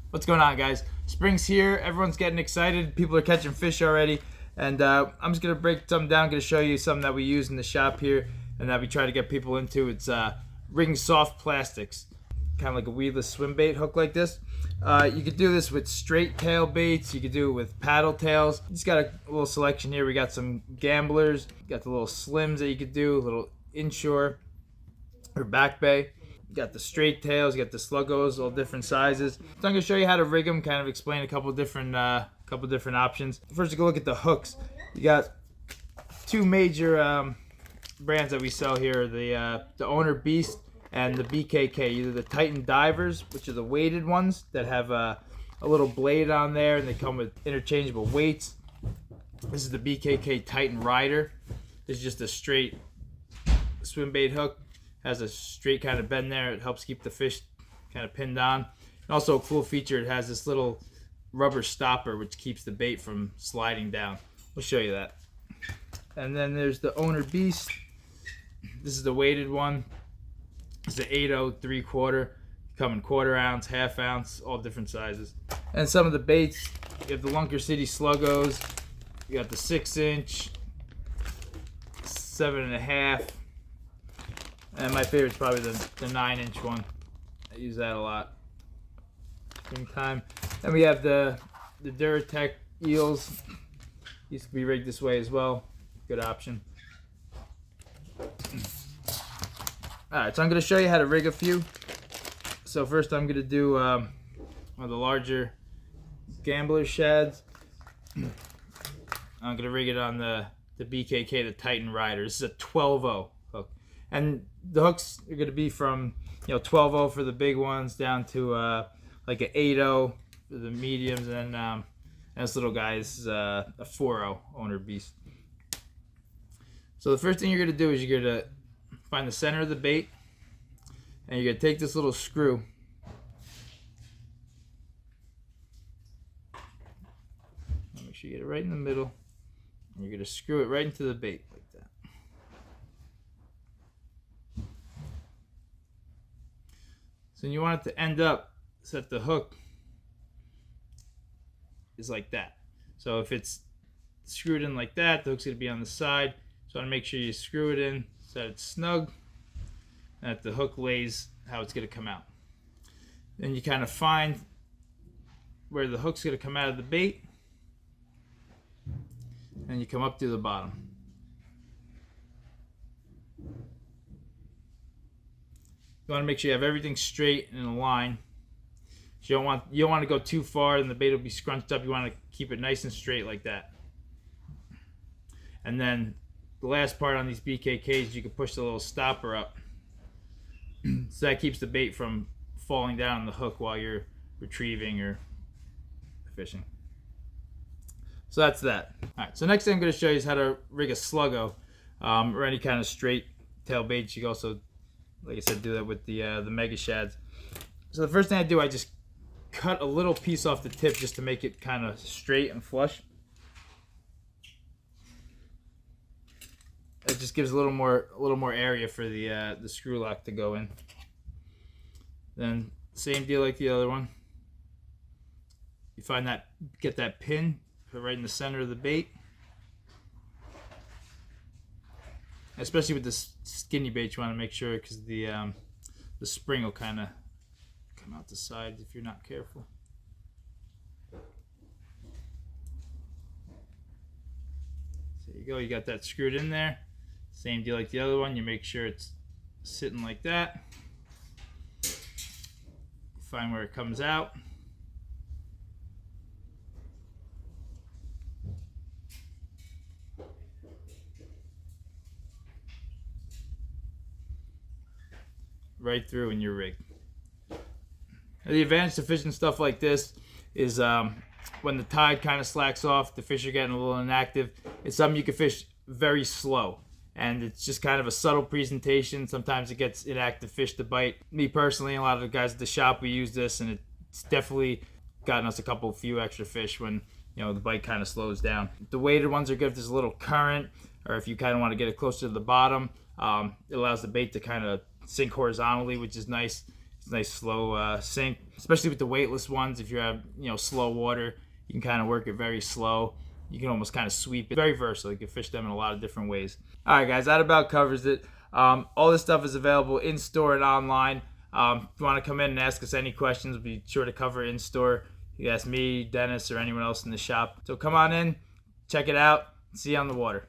What's going on, guys? Spring's here. Everyone's getting excited. People are catching fish already. And I'm just going to break something down. I'm going to show you something that we use in the shop here and that we try to get people into. It's rigging soft plastics, kind of like a weedless swim bait hook like this. You could do this with straight tail baits. You could do it with paddle tails. Just got a little selection here. We got some gamblers. Got the little slims that you could do, a little inshore or back bay. You got the straight tails, you got the Slugos, all different sizes. So I'm gonna show you how to rig them, kind of explain a couple different options. First, you go look at the hooks. You got two major brands that we sell here: the Owner Beast and the BKK. Either the TITANDIVERs, which are the weighted ones that have a little blade on there, and they come with interchangeable weights. This is the BKK TITANRIDER. This is just a straight swim bait hook. Has a straight kind of bend there. It helps keep the fish kind of pinned on. And also a cool feature, it has this little rubber stopper which keeps the bait from sliding down. We'll show you that. And then there's the Owner Beast. This is the weighted one. It's the 8/0 3/4. Come in 1/4 ounce, 1/2 ounce, all different sizes. And some of the baits, you have the Lunker City Sluggos. You got the 6-inch, 7.5. And my favorite is probably the 9-inch one. I use that a lot. Springtime. Then we have the DURATECH EELS. These can be rigged this way as well. Good option. Alright, so I'm going to show you how to rig a few. So first I'm going to do one of the larger gambler shads. I'm going to rig it on the BKK, the TITANRIDER. This is a 12/0 hook. And the hooks are going to be from 12/0 for the big ones down to like an 8/0 for the mediums, and then this little guy is a 4/0 Owner Beast. So the first thing you're going to do is you're going to find the center of the bait, and you're going to take this little screw. Make sure you get it right in the middle, and you're going to screw it right into the bait like that. So you want it to end up so that the hook is like that. So if it's screwed in like that, the hook's going to be on the side. So I want to make sure you screw it in so that it's snug and that the hook lays how it's going to come out. Then you kind of find where the hook's going to come out of the bait, and you come up to the bottom. You want to make sure you have everything straight and in a line. You don't want to go too far and the bait will be scrunched up. You want to keep it nice and straight like that. And then the last part on these BKKs, you can push the little stopper up. So that keeps the bait from falling down on the hook while you're retrieving or fishing. So that's that. Alright, so next thing I'm going to show you is how to rig a Sluggo or any kind of straight tail bait. You can also, like I said, do that with the mega shads. So the first thing I do, I just cut a little piece off the tip just to make it kind of straight and flush. It just gives a little more area for the screw lock to go in. Then same deal like the other one. You find that, get that pin, put it right in the center of the bait. Especially with the skinny bait, you want to make sure, because the spring will kind of come out the sides if you're not careful. So there you go, you got that screwed in there. Same deal like the other one, you make sure it's sitting like that. Find where it comes out. Right through and you're rigged. The advantage to fishing stuff like this is when the tide kind of slacks off, the fish are getting a little inactive. It's something you can fish very slow, and it's just kind of a subtle presentation. Sometimes it gets inactive fish to bite. Me personally, a lot of the guys at the shop, we use this, and it's definitely gotten us a few extra fish when the bite kind of slows down. The weighted ones are good if there's a little current, or if you kind of want to get it closer to the bottom. It allows the bait to kind of sink horizontally, which is nice. It's a nice slow sink, especially with the weightless ones. If you have slow water, you can kind of work it very slow. You can almost kind of sweep it. Very versatile. You can fish them in a lot of different ways. All right, guys, that about covers it. All this stuff is available in store and online. If you want to come in and ask us any questions, we'll be sure to cover in store. You can ask me, Dennis, or anyone else in the shop. So come on in, check it out, see you on the water.